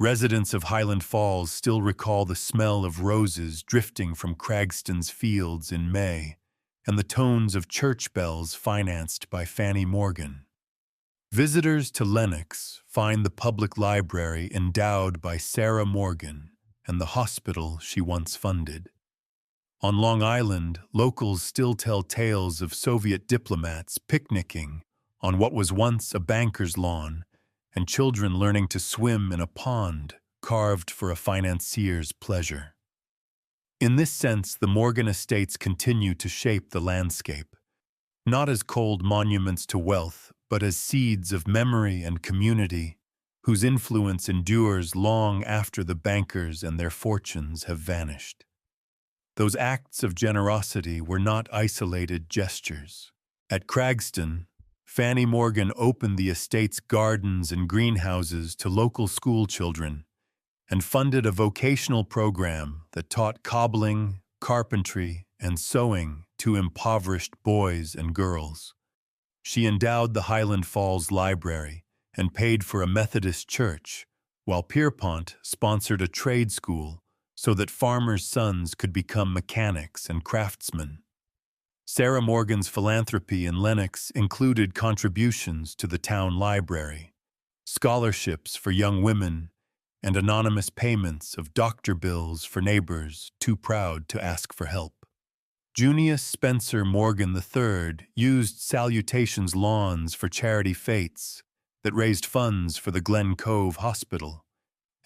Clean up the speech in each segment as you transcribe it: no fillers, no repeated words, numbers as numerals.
Residents of Highland Falls still recall the smell of roses drifting from Cragston's fields in May and the tones of church bells financed by Fanny Morgan. Visitors to Lenox find the public library endowed by Sarah Morgan and the hospital she once funded. On Long Island, locals still tell tales of Soviet diplomats picnicking on what was once a banker's lawn and children learning to swim in a pond carved for a financier's pleasure. In this sense, the Morgan estates continue to shape the landscape, not as cold monuments to wealth, but as seeds of memory and community whose influence endures long after the bankers and their fortunes have vanished. Those acts of generosity were not isolated gestures. At Cragston, Fanny Morgan opened the estate's gardens and greenhouses to local school children and funded a vocational program that taught cobbling, carpentry, and sewing to impoverished boys and girls. She endowed the Highland Falls Library and paid for a Methodist church, while Pierpont sponsored a trade school so that farmers' sons could become mechanics and craftsmen. Sarah Morgan's philanthropy in Lenox included contributions to the town library, scholarships for young women, and anonymous payments of doctor bills for neighbors too proud to ask for help. Junius Spencer Morgan III used Salutation's lawns for charity fetes that raised funds for the Glen Cove Hospital,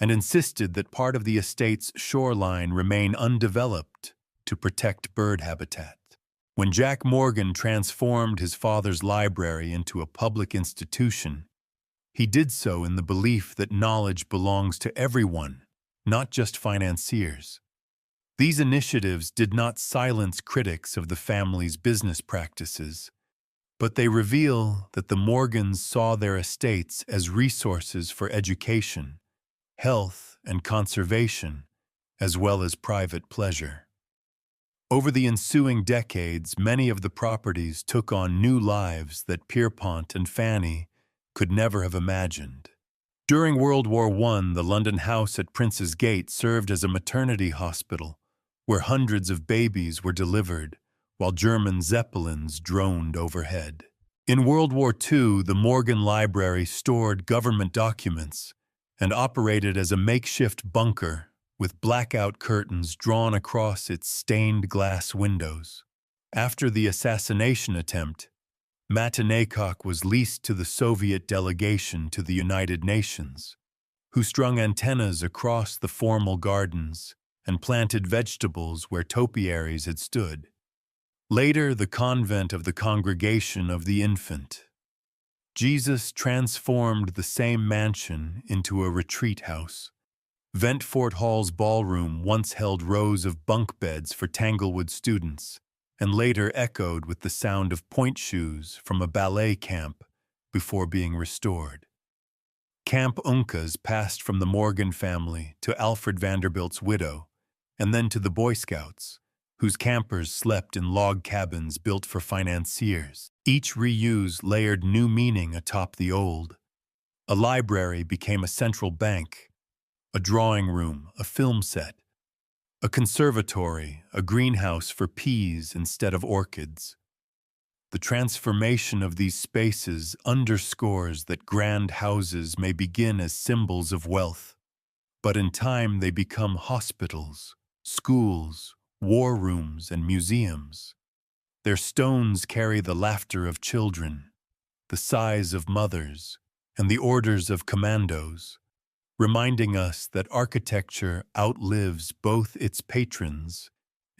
and insisted that part of the estate's shoreline remain undeveloped to protect bird habitat. When Jack Morgan transformed his father's library into a public institution, he did so in the belief that knowledge belongs to everyone, not just financiers. These initiatives did not silence critics of the family's business practices, but they reveal that the Morgans saw their estates as resources for education, health, and conservation, as well as private pleasure. Over the ensuing decades, many of the properties took on new lives that Pierpont and Fanny could never have imagined. During World War I, the London house at Prince's Gate served as a maternity hospital where hundreds of babies were delivered while German Zeppelins droned overhead. In World War II, the Morgan Library stored government documents and operated as a makeshift bunker with blackout curtains drawn across its stained glass windows. After the assassination attempt, Matinaycock was leased to the Soviet delegation to the United Nations, who strung antennas across the formal gardens and planted vegetables where topiaries had stood. Later, the convent of the Congregation of the Infant. Jesus transformed the same mansion into a retreat house. Ventfort Hall's ballroom once held rows of bunk beds for Tanglewood students, and later echoed with the sound of point shoes from a ballet camp before being restored. Camp Uncas passed from the Morgan family to Alfred Vanderbilt's widow, and then to the Boy Scouts, whose campers slept in log cabins built for financiers. Each reuse layered new meaning atop the old. A library became a central bank, a drawing room, a film set, a conservatory, a greenhouse for peas instead of orchids. The transformation of these spaces underscores that grand houses may begin as symbols of wealth, but in time they become hospitals, schools, war rooms, and museums. Their stones carry the laughter of children, the sighs of mothers, and the orders of commandos, reminding us that architecture outlives both its patrons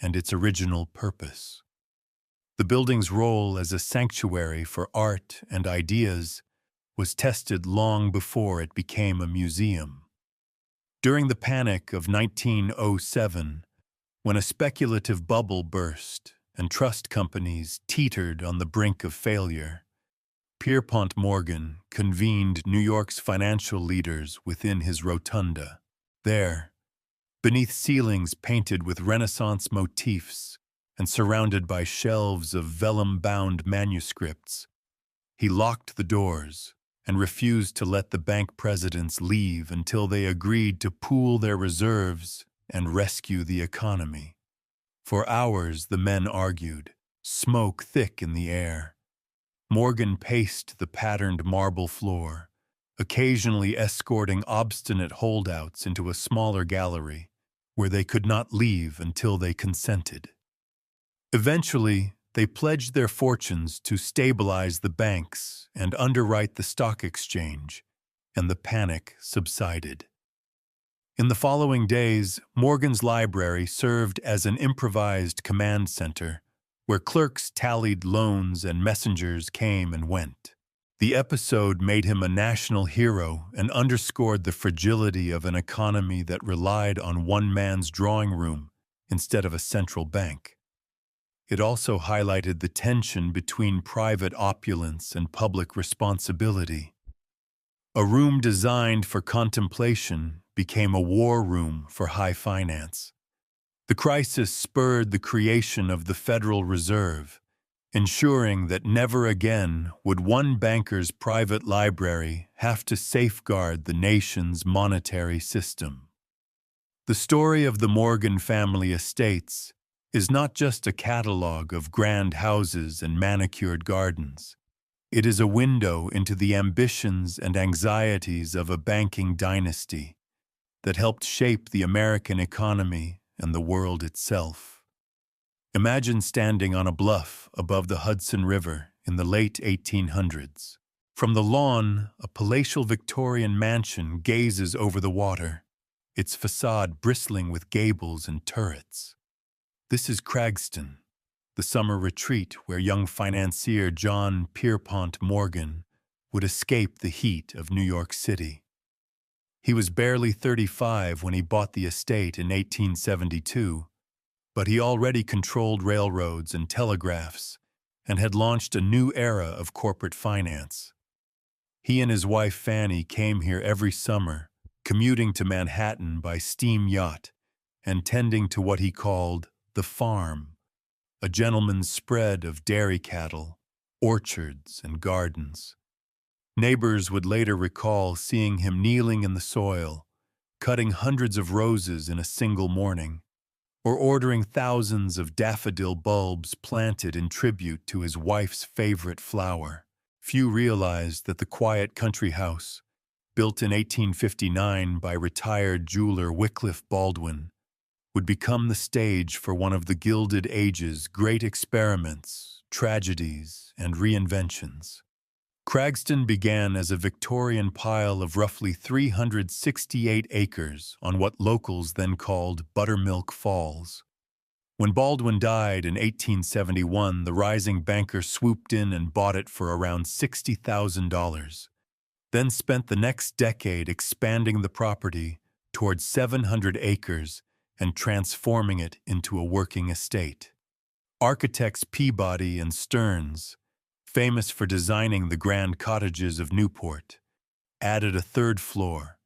and its original purpose. The building's role as a sanctuary for art and ideas was tested long before it became a museum. During the panic of 1907, when a speculative bubble burst and trust companies teetered on the brink of failure, Pierpont Morgan convened New York's financial leaders within his rotunda. There, beneath ceilings painted with Renaissance motifs and surrounded by shelves of vellum-bound manuscripts, he locked the doors and refused to let the bank presidents leave until they agreed to pool their reserves and rescue the economy. For hours the men argued, smoke thick in the air. Morgan paced the patterned marble floor, occasionally escorting obstinate holdouts into a smaller gallery, where they could not leave until they consented. Eventually, they pledged their fortunes to stabilize the banks and underwrite the stock exchange, and the panic subsided. In the following days, Morgan's library served as an improvised command center, where clerks tallied loans and messengers came and went. The episode made him a national hero and underscored the fragility of an economy that relied on one man's drawing room instead of a central bank. It also highlighted the tension between private opulence and public responsibility. A room designed for contemplation became a war room for high finance. The crisis spurred the creation of the Federal Reserve, ensuring that never again would one banker's private library have to safeguard the nation's monetary system. The story of the Morgan family estates is not just a catalogue of grand houses and manicured gardens. It is a window into the ambitions and anxieties of a banking dynasty that helped shape the American economy and the world itself. Imagine standing on a bluff above the Hudson River in the late 1800s. From the lawn, a palatial Victorian mansion gazes over the water, its facade bristling with gables and turrets. This is Craigston, the summer retreat where young financier John Pierpont Morgan would escape the heat of New York City. He was barely 35 when he bought the estate in 1872, but he already controlled railroads and telegraphs and had launched a new era of corporate finance. He and his wife Fanny came here every summer, commuting to Manhattan by steam yacht and tending to what he called the farm, a gentleman's spread of dairy cattle, orchards, and gardens. Neighbors would later recall seeing him kneeling in the soil, cutting hundreds of roses in a single morning, or ordering thousands of daffodil bulbs planted in tribute to his wife's favorite flower. Few realized that the quiet country house, built in 1859 by retired jeweler Wycliffe Baldwin, would become the stage for one of the Gilded Age's great experiments, tragedies, and reinventions. Craigston began as a Victorian pile of roughly 368 acres on what locals then called Buttermilk Falls. When Baldwin died in 1871, the rising banker swooped in and bought it for around $60,000, then spent the next decade expanding the property towards 700 acres and transforming it into a working estate. Architects Peabody and Stearns, famous for designing the grand cottages of Newport, added a third floor,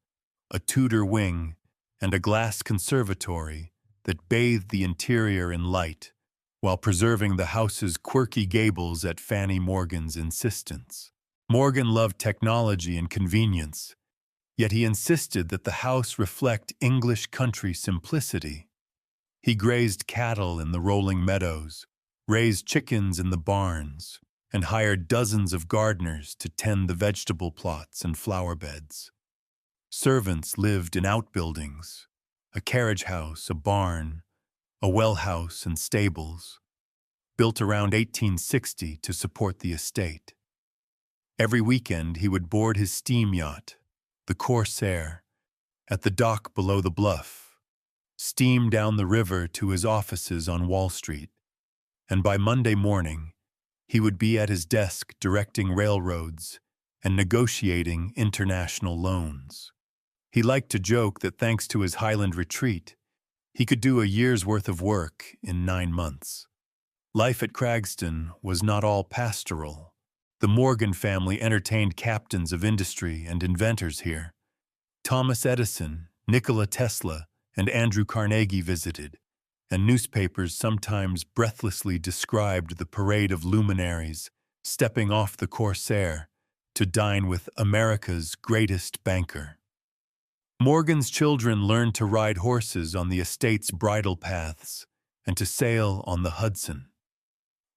a Tudor wing, and a glass conservatory that bathed the interior in light while preserving the house's quirky gables at Fanny Morgan's insistence. Morgan loved technology and convenience, yet he insisted that the house reflect English country simplicity. He grazed cattle in the rolling meadows, raised chickens in the barns, and hired dozens of gardeners to tend the vegetable plots and flower beds. Servants lived in outbuildings, a carriage house, a barn, a well house, and stables, built around 1860 to support the estate. Every weekend he would board his steam yacht, the Corsair, at the dock below the bluff, steam down the river to his offices on Wall Street, and by Monday morning, he would be at his desk directing railroads and negotiating international loans. He liked to joke that thanks to his Highland retreat, he could do a year's worth of work in 9 months. Life at Craigston was not all pastoral. The Morgan family entertained captains of industry and inventors here. Thomas Edison, Nikola Tesla, and Andrew Carnegie visited, and newspapers sometimes breathlessly described the parade of luminaries stepping off the Corsair to dine with America's greatest banker. Morgan's children learned to ride horses on the estate's bridle paths and to sail on the Hudson.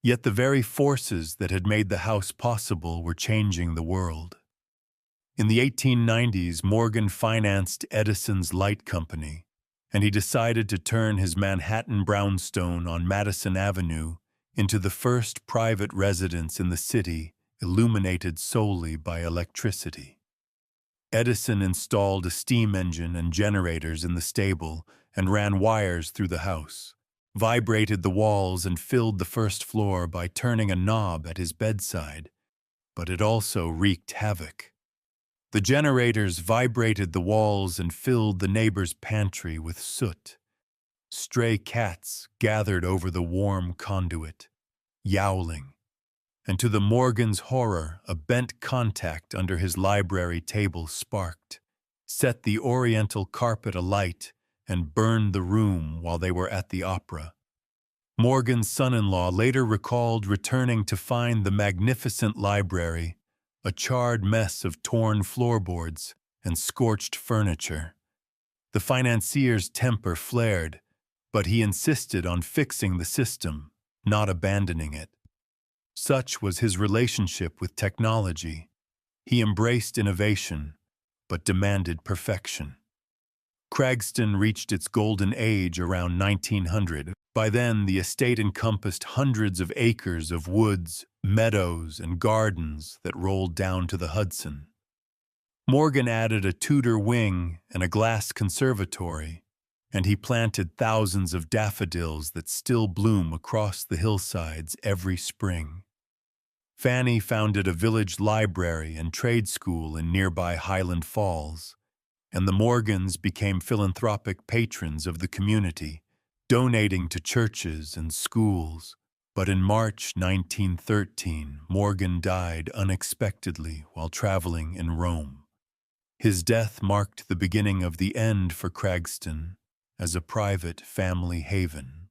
Yet the very forces that had made the house possible were changing the world. In the 1890s, Morgan financed Edison's Light Company, and he decided to turn his Manhattan brownstone on Madison Avenue into the first private residence in the city illuminated solely by electricity. Edison installed a steam engine and generators in the stable and ran wires through the house, vibrated the walls and filled the first floor by turning a knob at his bedside, but it also wreaked havoc. The generators vibrated the walls and filled the neighbor's pantry with soot. Stray cats gathered over the warm conduit, yowling, and to the Morgan's horror, a bent contact under his library table sparked, set the oriental carpet alight, and burned the room while they were at the opera. Morgan's son-in-law later recalled returning to find the magnificent library a charred mess of torn floorboards and scorched furniture. The financier's temper flared, but he insisted on fixing the system, not abandoning it. Such was his relationship with technology. He embraced innovation, but demanded perfection. Craigston reached its golden age around 1900. By then, the estate encompassed hundreds of acres of woods, meadows, and gardens that rolled down to the Hudson. Morgan added a Tudor wing and a glass conservatory, and he planted thousands of daffodils that still bloom across the hillsides every spring. Fanny founded a village library and trade school in nearby Highland Falls, and the Morgans became philanthropic patrons of the community, donating to churches and schools. But in March 1913, Morgan died unexpectedly while traveling in Rome. His death marked the beginning of the end for Craigston as a private family haven.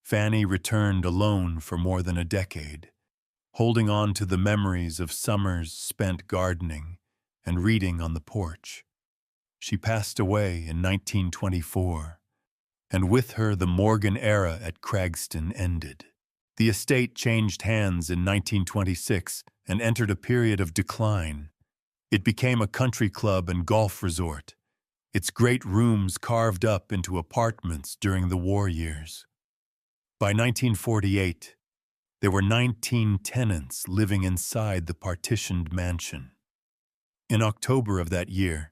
Fanny returned alone for more than a decade, holding on to the memories of summers spent gardening and reading on the porch. She passed away in 1924, and with her the Morgan era at Craigston ended. The estate changed hands in 1926 and entered a period of decline. It became a country club and golf resort, its great rooms carved up into apartments during the war years. By 1948, there were 19 tenants living inside the partitioned mansion. In October of that year,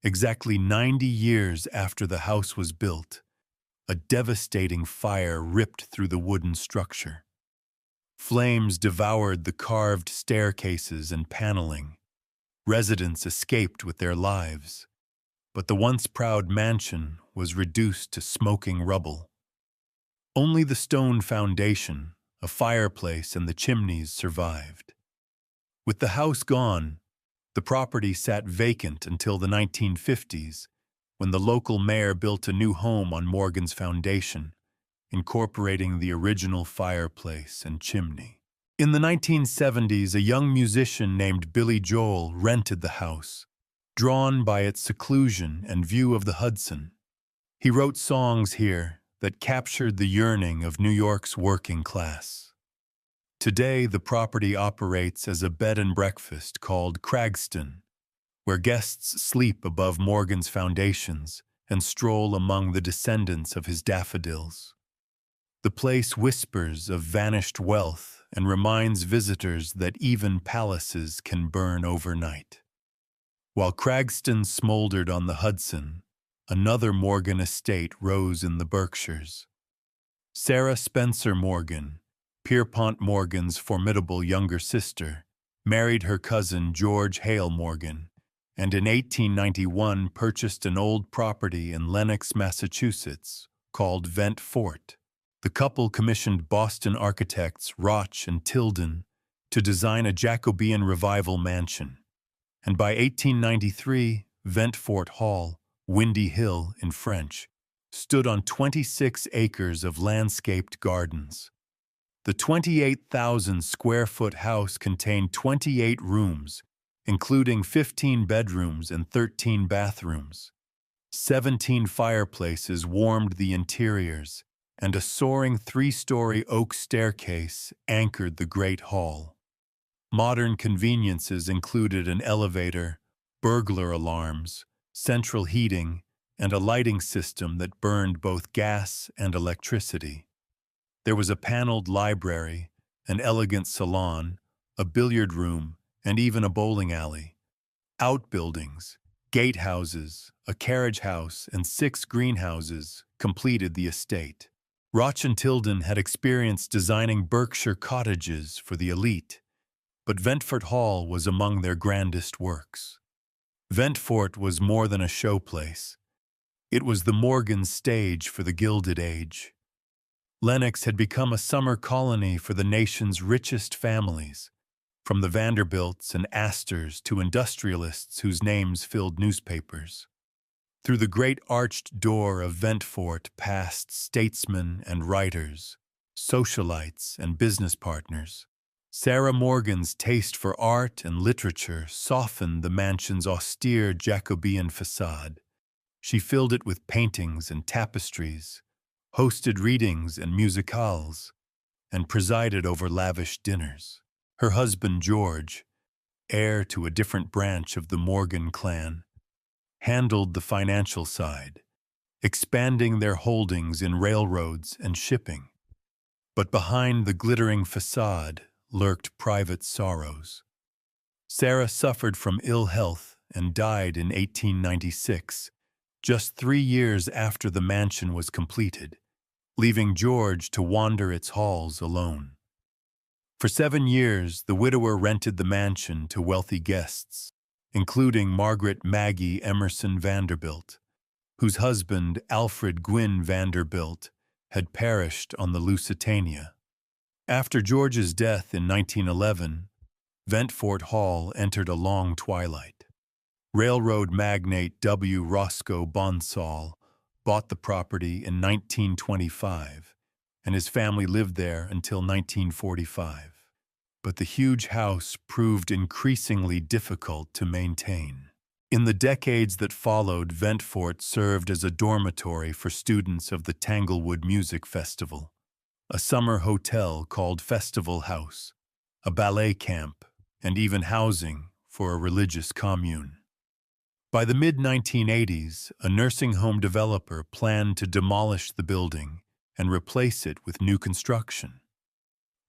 exactly 90 years after the house was built, a devastating fire ripped through the wooden structure. Flames devoured the carved staircases and paneling. Residents escaped with their lives, but the once proud mansion was reduced to smoking rubble. Only the stone foundation, a fireplace, and the chimneys survived. With the house gone, the property sat vacant until the 1950s, when the local mayor built a new home on Morgan's foundation, incorporating the original fireplace and chimney. In the 1970s, a young musician named Billy Joel rented the house, drawn by its seclusion and view of the Hudson. He wrote songs here that captured the yearning of New York's working class. Today, the property operates as a bed and breakfast called Craigston, where guests sleep above Morgan's foundations and stroll among the descendants of his daffodils. The place whispers of vanished wealth and reminds visitors that even palaces can burn overnight. While Craigston smoldered on the Hudson, another Morgan estate rose in the Berkshires. Sarah Spencer Morgan, Pierpont Morgan's formidable younger sister, married her cousin George Hale Morgan, and in 1891 purchased an old property in Lenox, Massachusetts, called Vent Fort. The couple commissioned Boston architects Roch and Tilden to design a Jacobean revival mansion, and by 1893, Vent Fort Hall, Windy Hill in French, stood on 26 acres of landscaped gardens. The 28,000-square-foot house contained 28 rooms including 15 bedrooms and 13 bathrooms. 17 fireplaces warmed the interiors, and a soaring three-story oak staircase anchored the great hall. Modern conveniences included an elevator, burglar alarms, central heating, and a lighting system that burned both gas and electricity. There was a paneled library, an elegant salon, a billiard room, and even a bowling alley. Outbuildings, gatehouses, a carriage house, and 6 greenhouses completed the estate. Roch and Tilden had experience designing Berkshire cottages for the elite, but Ventfort Hall was among their grandest works. Ventfort was more than a showplace. It was the Morgan stage for the Gilded Age. Lenox had become a summer colony for the nation's richest families, from the Vanderbilts and Astors to industrialists whose names filled newspapers. Through the great arched door of Ventfort passed statesmen and writers, socialites and business partners. Sarah Morgan's taste for art and literature softened the mansion's austere Jacobean facade. She filled it with paintings and tapestries, hosted readings and musicales, and presided over lavish dinners. Her husband George, heir to a different branch of the Morgan clan, handled the financial side, expanding their holdings in railroads and shipping. But behind the glittering facade lurked private sorrows. Sarah suffered from ill health and died in 1896, just 3 years after the mansion was completed, leaving George to wander its halls alone. For 7 years, the widower rented the mansion to wealthy guests, including Margaret Maggie Emerson Vanderbilt, whose husband, Alfred Gwynn Vanderbilt, had perished on the Lusitania. After George's death in 1911, Ventfort Hall entered a long twilight. Railroad magnate W. Roscoe Bonsall bought the property in 1925, and his family lived there until 1945. But the huge house proved increasingly difficult to maintain. In the decades that followed, Ventfort served as a dormitory for students of the Tanglewood Music Festival, a summer hotel called Festival House, a ballet camp, and even housing for a religious commune. By the mid-1980s, a nursing home developer planned to demolish the building and replace it with new construction.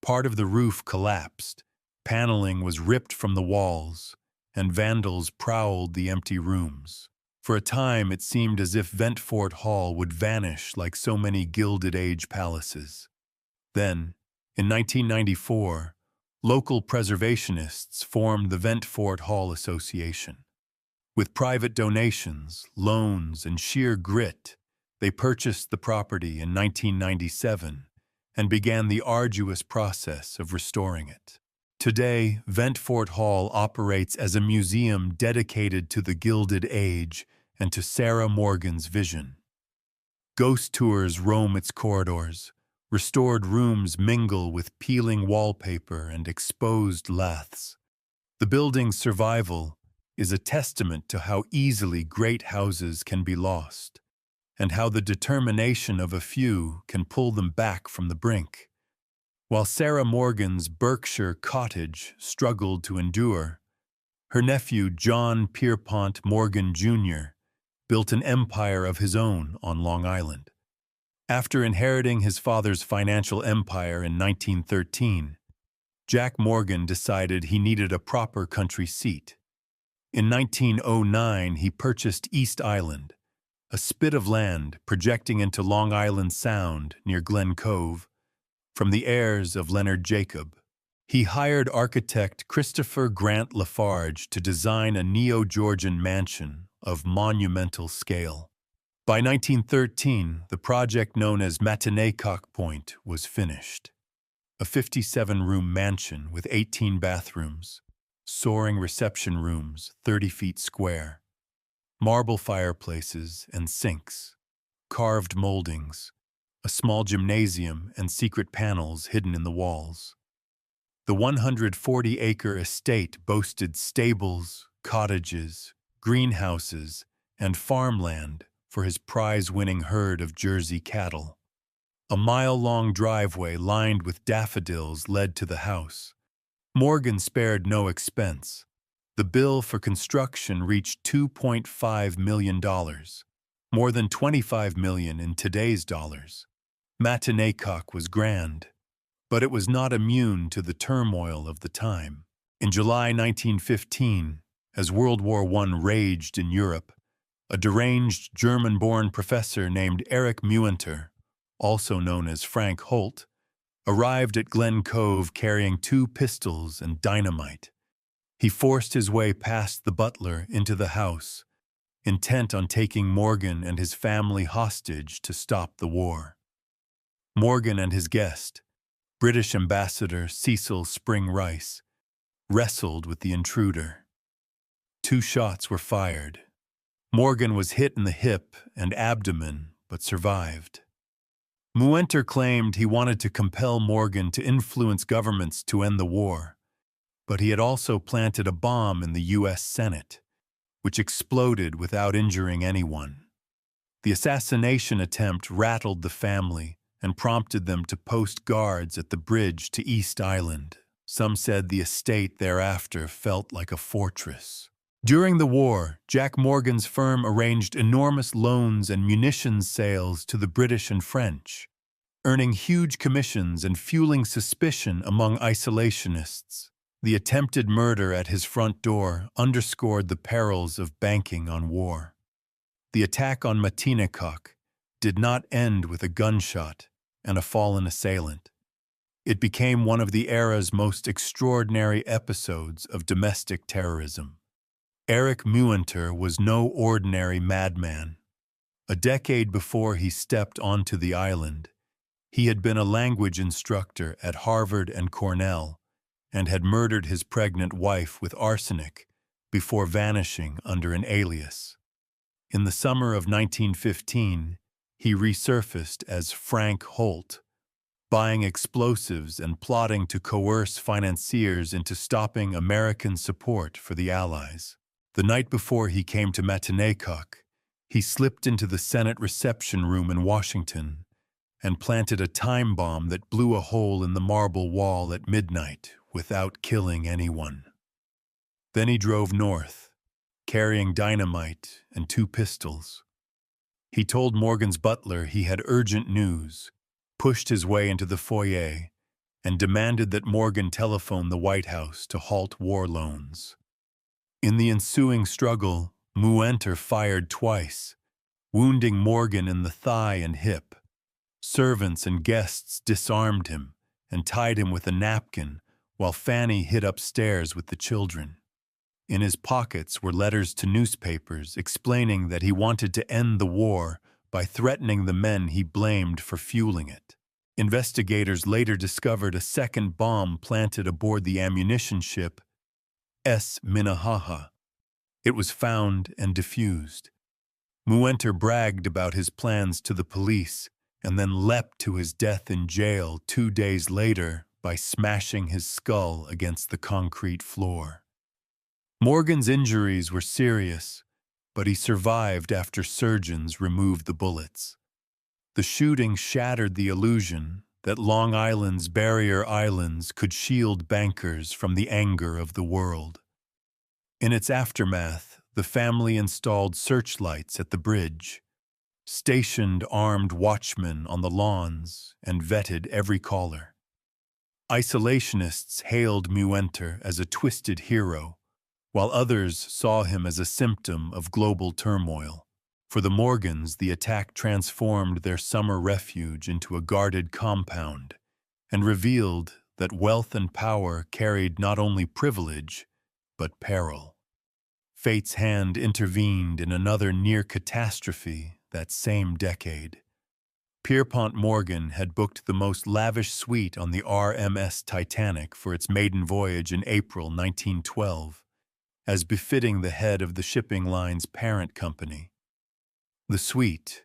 Part of the roof collapsed, paneling was ripped from the walls, and vandals prowled the empty rooms. For a time, it seemed as if Ventfort Hall would vanish like so many Gilded Age palaces. Then, in 1994, local preservationists formed the Ventfort Hall Association. With private donations, loans, and sheer grit, they purchased the property in 1997 and began the arduous process of restoring it. Today, Ventfort Hall operates as a museum dedicated to the Gilded Age and to Sarah Morgan's vision. Ghost tours roam its corridors. Restored rooms mingle with peeling wallpaper and exposed laths. The building's survival is a testament to how easily great houses can be lost, and how the determination of a few can pull them back from the brink. While Sarah Morgan's Berkshire cottage struggled to endure, her nephew John Pierpont Morgan Jr. built an empire of his own on Long Island. After inheriting his father's financial empire in 1913, Jack Morgan decided he needed a proper country seat. In 1909, he purchased East Island, a spit of land projecting into Long Island Sound near Glen Cove, from the heirs of Leonard Jacob. He hired architect Christopher Grant Lafarge to design a neo-Georgian mansion of monumental scale. By 1913, the project known as Matinee-Cock Point was finished. A 57-room mansion with 18 bathrooms, soaring reception rooms 30 feet square, marble fireplaces and sinks, carved moldings, a small gymnasium and secret panels hidden in the walls. The 140-acre estate boasted stables, cottages, greenhouses, and farmland for his prize-winning herd of Jersey cattle. A mile-long driveway lined with daffodils led to the house. Morgan spared no expense. The bill for construction reached $2.5 million, more than $25 million in today's dollars. Matinacock was grand, but it was not immune to the turmoil of the time. In July 1915, as World War I raged in Europe, a deranged German-born professor named Erich Muenter, also known as Frank Holt, arrived at Glen Cove carrying 2 pistols and dynamite. He forced his way past the butler into the house, intent on taking Morgan and his family hostage to stop the war. Morgan and his guest, British Ambassador Cecil Spring Rice, wrestled with the intruder. 2 shots were fired. Morgan was hit in the hip and abdomen, but survived. Muenter claimed he wanted to compel Morgan to influence governments to end the war, but he had also planted a bomb in the U.S. Senate, which exploded without injuring anyone. The assassination attempt rattled the family and prompted them to post guards at the bridge to East Island. Some said the estate thereafter felt like a fortress. During the war, Jack Morgan's firm arranged enormous loans and munitions sales to the British and French, earning huge commissions and fueling suspicion among isolationists. The attempted murder at his front door underscored the perils of banking on war. The attack on Matinacock did not end with a gunshot and a fallen assailant. It became one of the era's most extraordinary episodes of domestic terrorism. Erich Muenter was no ordinary madman. A decade before he stepped onto the island, he had been a language instructor at Harvard and Cornell and had murdered his pregnant wife with arsenic before vanishing under an alias. In the summer of 1915, he resurfaced as Frank Holt, buying explosives and plotting to coerce financiers into stopping American support for the Allies. The night before he came to Matinacock, he slipped into the Senate reception room in Washington and planted a time bomb that blew a hole in the marble wall at midnight without killing anyone. Then he drove north, carrying dynamite and 2 pistols. He told Morgan's butler he had urgent news, pushed his way into the foyer, and demanded that Morgan telephone the White House to halt war loans. In the ensuing struggle, Muenter fired twice, wounding Morgan in the thigh and hip. Servants and guests disarmed him and tied him with a napkin while Fanny hid upstairs with the children. In his pockets were letters to newspapers explaining that he wanted to end the war by threatening the men he blamed for fueling it. Investigators later discovered a second bomb planted aboard the ammunition ship S. Minnehaha. It was found and defused. Muenter bragged about his plans to the police and then leapt to his death in jail 2 days later by smashing his skull against the concrete floor. Morgan's injuries were serious, but he survived after surgeons removed the bullets. The shooting shattered the illusion that Long Island's barrier islands could shield bankers from the anger of the world. In its aftermath, the family installed searchlights at the bridge, stationed armed watchmen on the lawns, and vetted every caller. Isolationists hailed Muenter as a twisted hero, while others saw him as a symptom of global turmoil. For the Morgans, the attack transformed their summer refuge into a guarded compound and revealed that wealth and power carried not only privilege, but peril. Fate's hand intervened in another near catastrophe that same decade. Pierpont Morgan had booked the most lavish suite on the RMS Titanic for its maiden voyage in April 1912, as befitting the head of the shipping line's parent company. The suite,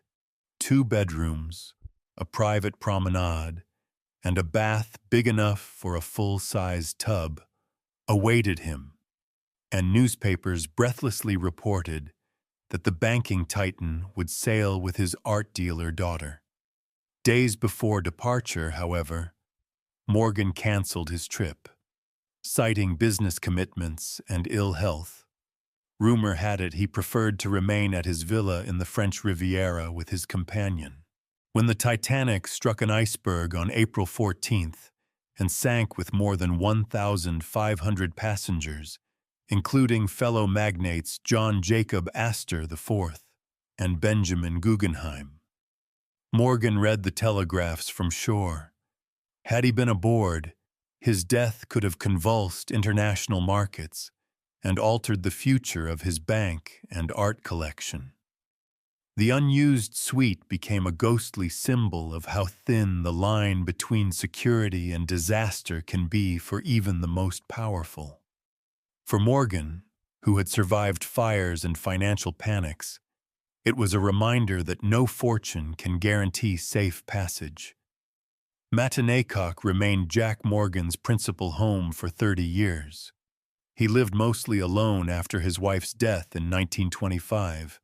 2 bedrooms, a private promenade, and a bath big enough for a full-sized tub awaited him, and newspapers breathlessly reported that the banking titan would sail with his art dealer daughter. Days before departure, however, Morgan canceled his trip, citing business commitments and ill health. Rumor had it he preferred to remain at his villa in the French Riviera with his companion. When the Titanic struck an iceberg on April 14th and sank with more than 1,500 passengers, including fellow magnates John Jacob Astor IV and Benjamin Guggenheim, Morgan read the telegraphs from shore. Had he been aboard, his death could have convulsed international markets and altered the future of his bank and art collection. The unused suite became a ghostly symbol of how thin the line between security and disaster can be for even the most powerful. For Morgan, who had survived fires and financial panics, it was a reminder that no fortune can guarantee safe passage. Matinee-Cock remained Jack Morgan's principal home for 30 years. He lived mostly alone after his wife's death in 1925,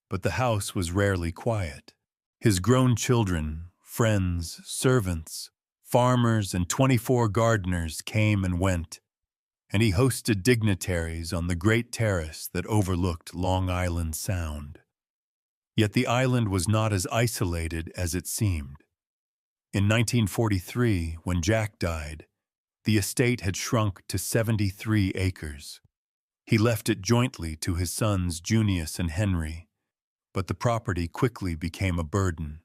but the house was rarely quiet. His grown children, friends, servants, farmers, and 24 gardeners came and went, and he hosted dignitaries on the great terrace that overlooked Long Island Sound. Yet the island was not as isolated as it seemed. In 1943, when Jack died, the estate had shrunk to 73 acres. He left it jointly to his sons Junius and Henry, but the property quickly became a burden.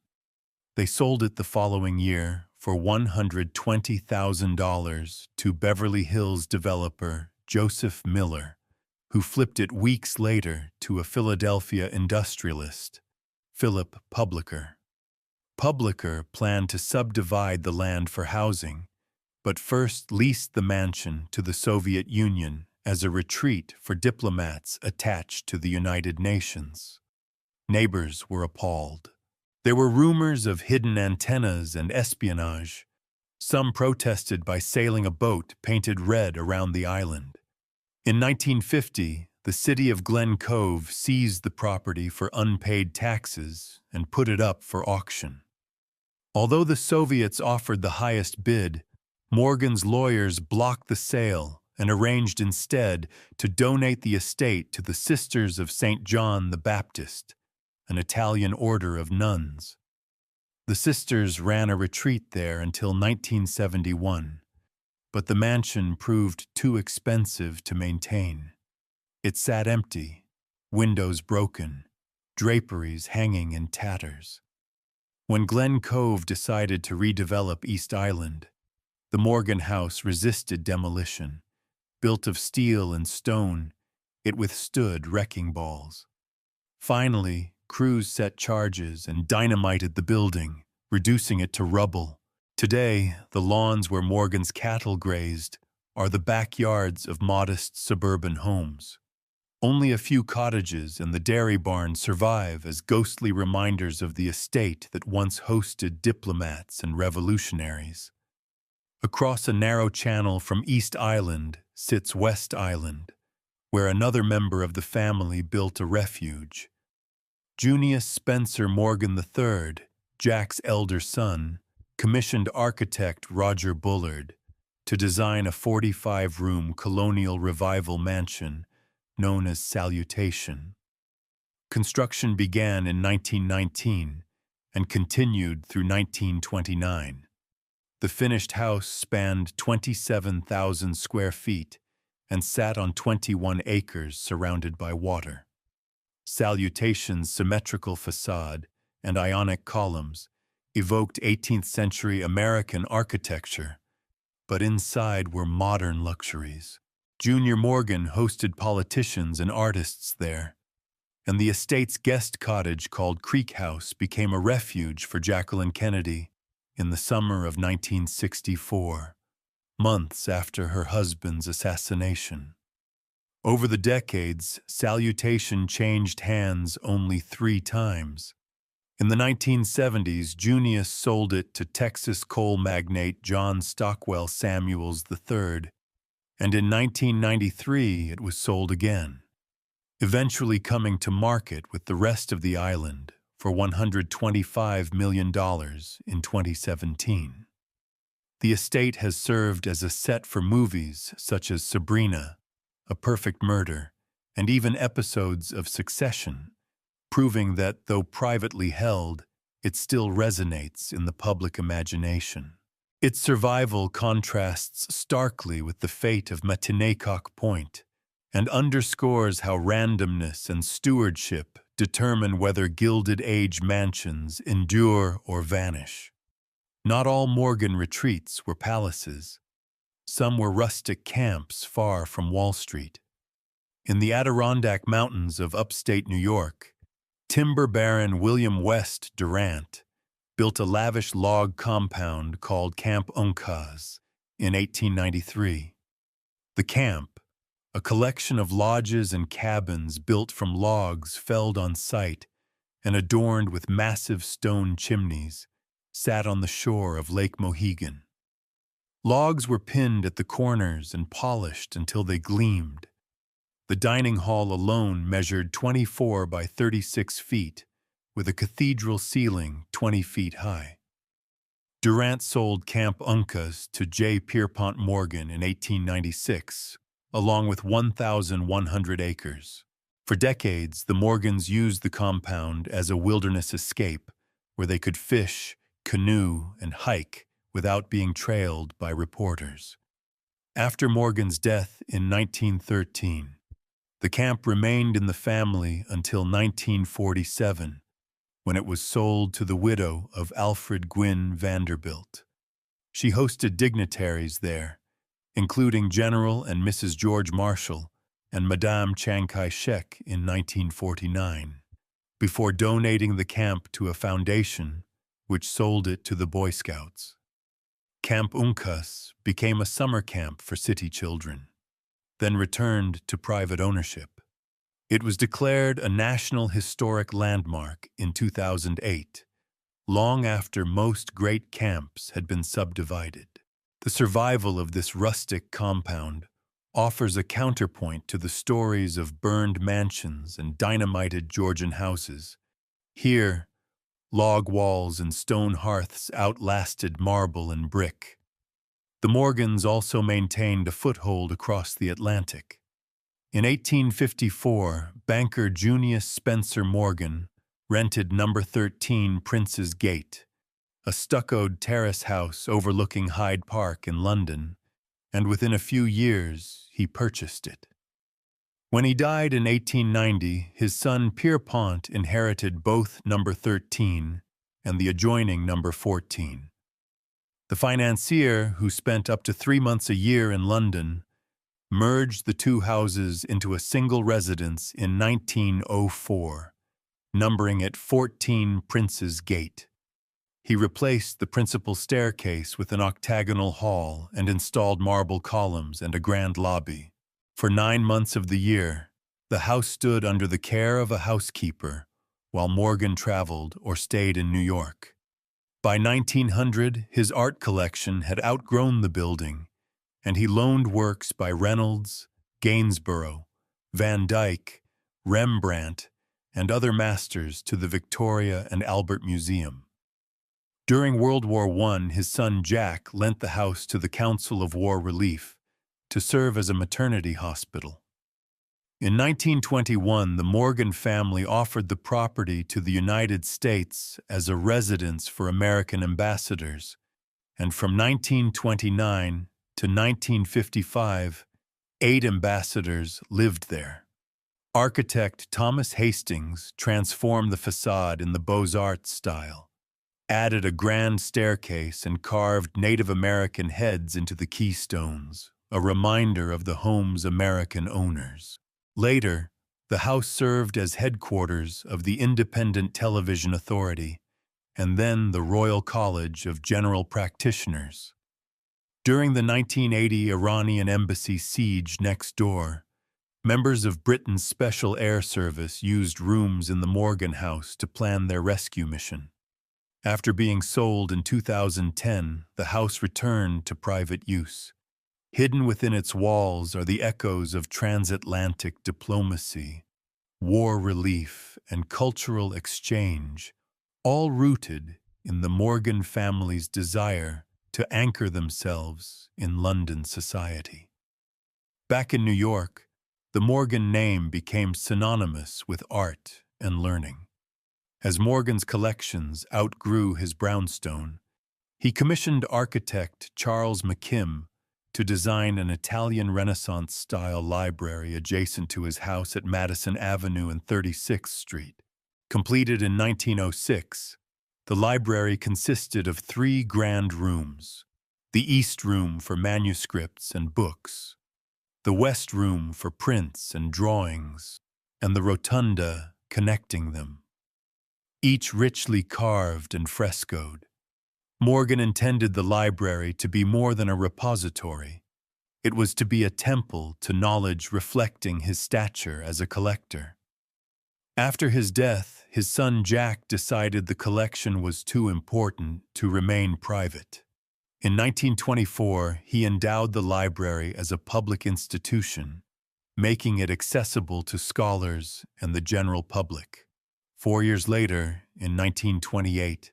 They sold it the following year for $120,000 to Beverly Hills developer Joseph Miller, who flipped it weeks later to a Philadelphia industrialist, Philip Publicker. Publicker planned to subdivide the land for housing, but first leased the mansion to the Soviet Union as a retreat for diplomats attached to the United Nations. Neighbors were appalled. There were rumors of hidden antennas and espionage. Some protested by sailing a boat painted red around the island. In 1950, the city of Glen Cove seized the property for unpaid taxes and put it up for auction. Although the Soviets offered the highest bid, Morgan's lawyers blocked the sale and arranged instead to donate the estate to the Sisters of St. John the Baptist, an Italian order of nuns. The sisters ran a retreat there until 1971, but the mansion proved too expensive to maintain. It sat empty, windows broken, draperies hanging in tatters. When Glen Cove decided to redevelop East Island, the Morgan house resisted demolition. Built of steel and stone, it withstood wrecking balls. Finally, crews set charges and dynamited the building, reducing it to rubble. Today, the lawns where Morgan's cattle grazed are the backyards of modest suburban homes. Only a few cottages and the dairy barn survive as ghostly reminders of the estate that once hosted diplomats and revolutionaries. Across a narrow channel from East Island sits West Island, where another member of the family built a refuge. Junius Spencer Morgan III, Jack's elder son, commissioned architect Roger Bullard to design a 45-room colonial revival mansion known as Salutation. Construction began in 1919 and continued through 1929. The finished house spanned 27,000 square feet and sat on 21 acres surrounded by water. Salutation's symmetrical facade and Ionic columns evoked 18th-century American architecture, but inside were modern luxuries. Junior Morgan hosted politicians and artists there, and the estate's guest cottage called Creek House became a refuge for Jacqueline Kennedy in the summer of 1964, months after her husband's assassination. Over the decades, Salutation changed hands only 3 times. In the 1970s, Junius sold it to Texas coal magnate John Stockwell Samuels III, and in 1993 it was sold again, eventually coming to market with the rest of the island for $125 million in 2017. The estate has served as a set for movies such as Sabrina, A Perfect Murder, and even episodes of Succession, proving that, though privately held, it still resonates in the public imagination. Its survival contrasts starkly with the fate of Matinee Point and underscores how randomness and stewardship determine whether Gilded Age mansions endure or vanish. Not all Morgan retreats were palaces. Some were rustic camps far from Wall Street. In the Adirondack Mountains of upstate New York, timber baron William West Durant built a lavish log compound called Camp Uncas in 1893. The camp, a collection of lodges and cabins built from logs felled on site and adorned with massive stone chimneys, sat on the shore of Lake Mohegan. Logs were pinned at the corners and polished until they gleamed. The dining hall alone measured 24 by 36 feet, with a cathedral ceiling 20 feet high. Durant sold Camp Uncas to J. Pierpont Morgan in 1896, along with 1,100 acres. For decades, the Morgans used the compound as a wilderness escape, where they could fish, canoe, and hike without being trailed by reporters. After Morgan's death in 1913, the camp remained in the family until 1947, when it was sold to the widow of Alfred Gwynn Vanderbilt. She hosted dignitaries there, including General and Mrs. George Marshall and Madame Chiang Kai-shek in 1949, before donating the camp to a foundation which sold it to the Boy Scouts. Camp Uncas became a summer camp for city children, then returned to private ownership. It was declared a National Historic Landmark in 2008, long after most great camps had been subdivided. The survival of this rustic compound offers a counterpoint to the stories of burned mansions and dynamited Georgian houses. Here, log walls and stone hearths outlasted marble and brick. The Morgans also maintained a foothold across the Atlantic. In 1854, banker Junius Spencer Morgan rented number 13 Prince's Gate, a stuccoed terrace house overlooking Hyde Park in London, and within a few years he purchased it. When he died in 1890, his son Pierpont inherited both number 13 and the adjoining number 14. The financier, who spent up to 3 months a year in London, merged the two houses into a single residence in 1904, numbering it 14 Prince's Gate. He replaced the principal staircase with an octagonal hall and installed marble columns and a grand lobby. For 9 months of the year, the house stood under the care of a housekeeper while Morgan traveled or stayed in New York. By 1900, his art collection had outgrown the building, and he loaned works by Reynolds, Gainsborough, Van Dyck, Rembrandt, and other masters to the Victoria and Albert Museum. During World War I, his son Jack lent the house to the Council of War Relief to serve as a maternity hospital. In 1921, the Morgan family offered the property to the United States as a residence for American ambassadors, and from 1929 to 1955, 8 ambassadors lived there. Architect Thomas Hastings transformed the facade in the Beaux-Arts style, added a grand staircase, and carved Native American heads into the keystones, a reminder of the home's American owners. Later, the house served as headquarters of the Independent Television Authority and then the Royal College of General Practitioners. During the 1980 Iranian embassy siege next door, Members of Britain's Special Air Service used rooms in the Morgan House to plan their rescue mission. After being sold in 2010, the house returned to private use. Hidden within its walls are the echoes of transatlantic diplomacy, war relief, and cultural exchange, all rooted in the Morgan family's desire to anchor themselves in London society. Back in New York, the Morgan name became synonymous with art and learning. As Morgan's collections outgrew his brownstone, he commissioned architect Charles McKim to design an Italian Renaissance-style library adjacent to his house at Madison Avenue and 36th Street. Completed in 1906, the library consisted of 3 grand rooms: the East Room for manuscripts and books, the West Room for prints and drawings, and the rotunda connecting them, each richly carved and frescoed. Morgan intended the library to be more than a repository. It was to be a temple to knowledge reflecting his stature as a collector. After his death, his son Jack decided the collection was too important to remain private. In 1924, he endowed the library as a public institution, making it accessible to scholars and the general public. 4 years later, in 1928,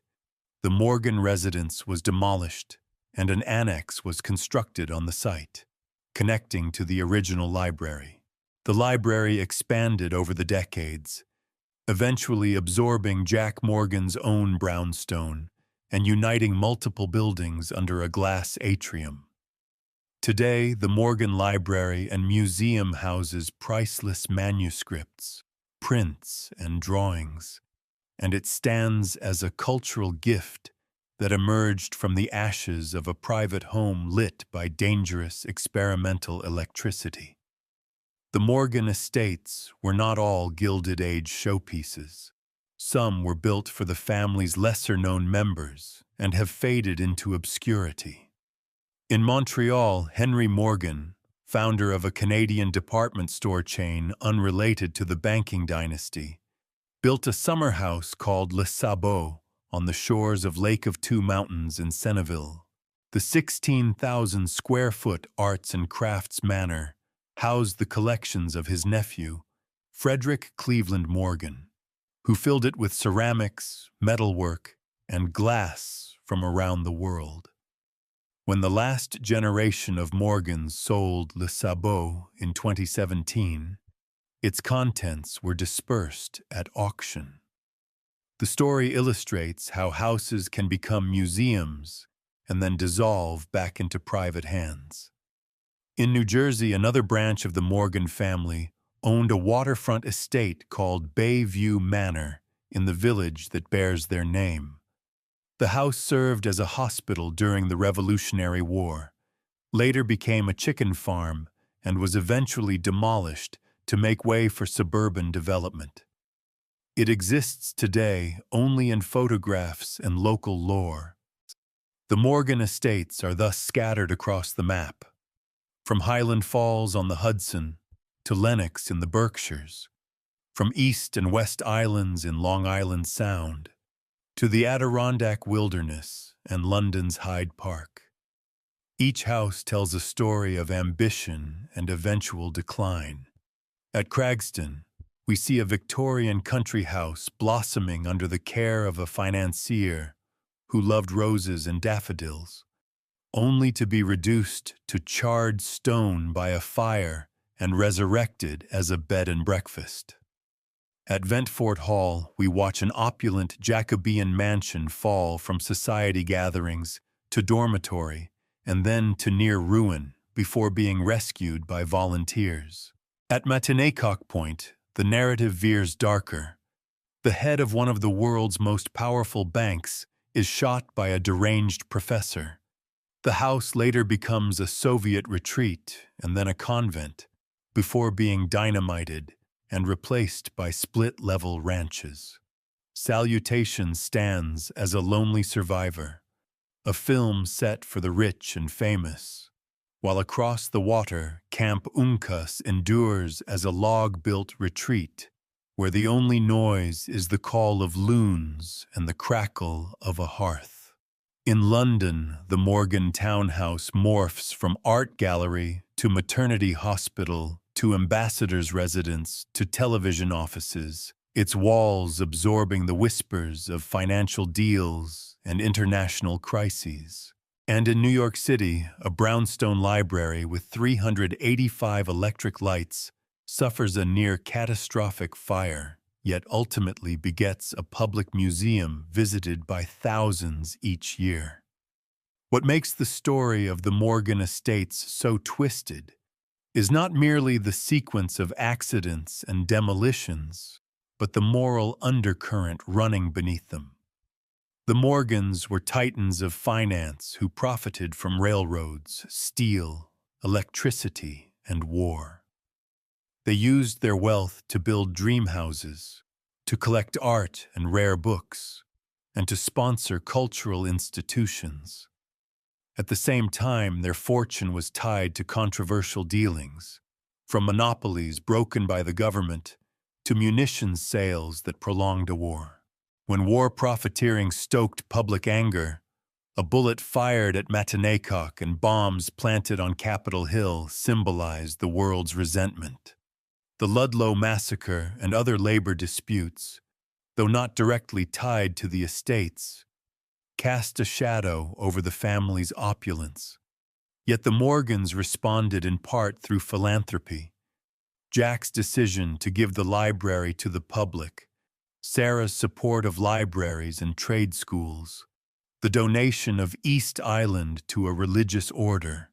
the Morgan residence was demolished and an annex was constructed on the site, connecting to the original library. The library expanded over the decades, eventually absorbing Jack Morgan's own brownstone and uniting multiple buildings under a glass atrium. Today, the Morgan Library and Museum houses priceless manuscripts, prints, and drawings, and it stands as a cultural gift that emerged from the ashes of a private home lit by dangerous experimental electricity. The Morgan estates were not all Gilded Age showpieces. Some were built for the family's lesser-known members and have faded into obscurity. In Montreal, Henry Morgan, founder of a Canadian department store chain unrelated to the banking dynasty, built a summer house called Le Sabot on the shores of Lake of Two Mountains in Senneville. The 16,000-square-foot arts and crafts manor housed the collections of his nephew, Frederick Cleveland Morgan, who filled it with ceramics, metalwork, and glass from around the world. When the last generation of Morgans sold Le Sabot in 2017, its contents were dispersed at auction. The story illustrates how houses can become museums and then dissolve back into private hands. In New Jersey, another branch of the Morgan family owned a waterfront estate called Bayview Manor in the village that bears their name. The house served as a hospital during the Revolutionary War, later became a chicken farm, and was eventually demolished to make way for suburban development. It exists today only in photographs and local lore. The Morgan estates are thus scattered across the map, from Highland Falls on the Hudson to Lenox in the Berkshires, from East and West Islands in Long Island Sound to the Adirondack Wilderness and London's Hyde Park. Each house tells a story of ambition and eventual decline. At Cragston, we see a Victorian country house blossoming under the care of a financier who loved roses and daffodils, only to be reduced to charred stone by a fire and resurrected as a bed and breakfast. At Ventfort Hall, we watch an opulent Jacobean mansion fall from society gatherings to dormitory and then to near ruin before being rescued by volunteers. At Matinee-Cock Point, the narrative veers darker. The head of one of the world's most powerful banks is shot by a deranged professor. The house later becomes a Soviet retreat and then a convent, before being dynamited and replaced by split-level ranches. Salutation stands as a lonely survivor, a film set for the rich and famous, while across the water, Camp Uncas endures as a log-built retreat, where the only noise is the call of loons and the crackle of a hearth. In London, the Morgan townhouse morphs from art gallery to maternity hospital to ambassador's residence to television offices, its walls absorbing the whispers of financial deals and international crises. And in New York City, a brownstone library with 385 electric lights suffers a near-catastrophic fire, yet ultimately begets a public museum visited by thousands each year. What makes the story of the Morgan estates so twisted is not merely the sequence of accidents and demolitions, but the moral undercurrent running beneath them. The Morgans were titans of finance who profited from railroads, steel, electricity, and war. They used their wealth to build dream houses, to collect art and rare books, and to sponsor cultural institutions. At the same time, their fortune was tied to controversial dealings, from monopolies broken by the government to munitions sales that prolonged a war. When war profiteering stoked public anger, a bullet fired at Matinee-Cock and bombs planted on Capitol Hill symbolized the world's resentment. The Ludlow massacre and other labor disputes, though not directly tied to the estates, cast a shadow over the family's opulence. Yet the Morgans responded in part through philanthropy. Jack's decision to give the library to the public, Sarah's support of libraries and trade schools, the donation of East Island to a religious order,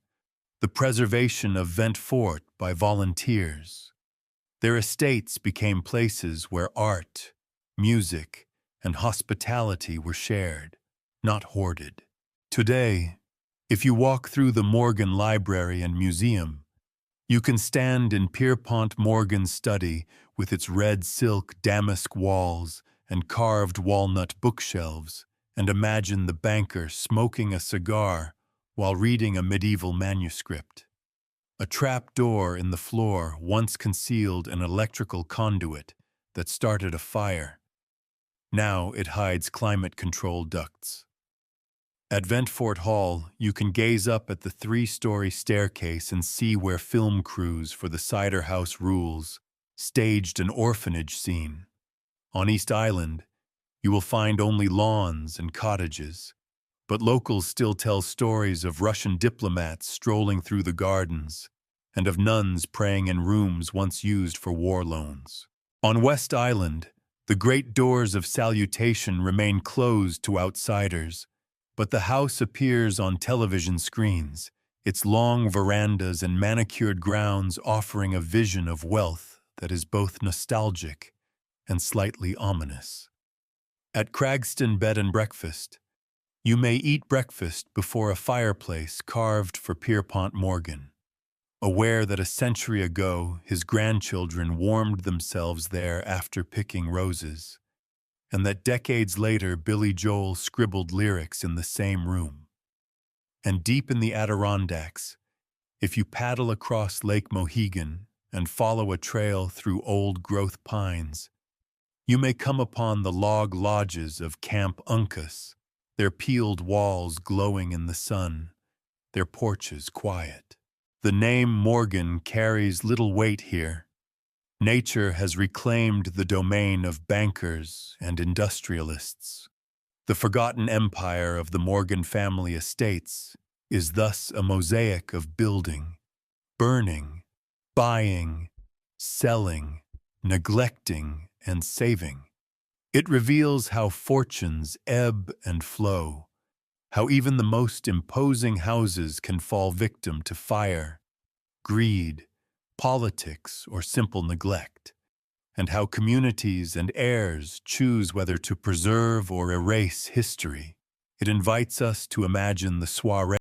the preservation of Vent Fort by volunteers. Their estates became places where art, music, and hospitality were shared, not hoarded. Today, if you walk through the Morgan Library and Museum, you can stand in Pierpont Morgan's study with its red silk damask walls and carved walnut bookshelves and imagine the banker smoking a cigar while reading a medieval manuscript. A trap door in the floor once concealed an electrical conduit that started a fire. Now it hides climate-control ducts. At Ventfort Hall, you can gaze up at the 3-story staircase and see where film crews for the Cider House Rules staged an orphanage scene. On East Island, you will find only lawns and cottages, but locals still tell stories of Russian diplomats strolling through the gardens and of nuns praying in rooms once used for war loans. On West Island, the great doors of salutation remain closed to outsiders, but the house appears on television screens, its long verandas and manicured grounds offering a vision of wealth that is both nostalgic and slightly ominous. At Cragston Bed and Breakfast, you may eat breakfast before a fireplace carved for Pierpont Morgan, aware that a century ago his grandchildren warmed themselves there after picking roses, and that decades later Billy Joel scribbled lyrics in the same room. And deep in the Adirondacks, if you paddle across Lake Mohegan and follow a trail through old-growth pines, you may come upon the log lodges of Camp Uncas, their peeled walls glowing in the sun, their porches quiet. The name Morgan carries little weight here. Nature has reclaimed the domain of bankers and industrialists. The forgotten empire of the Morgan family estates is thus a mosaic of building, burning, buying, selling, neglecting, and saving. It reveals how fortunes ebb and flow, how even the most imposing houses can fall victim to fire, greed, politics, or simple neglect, and how communities and heirs choose whether to preserve or erase history. It invites us to imagine the soiree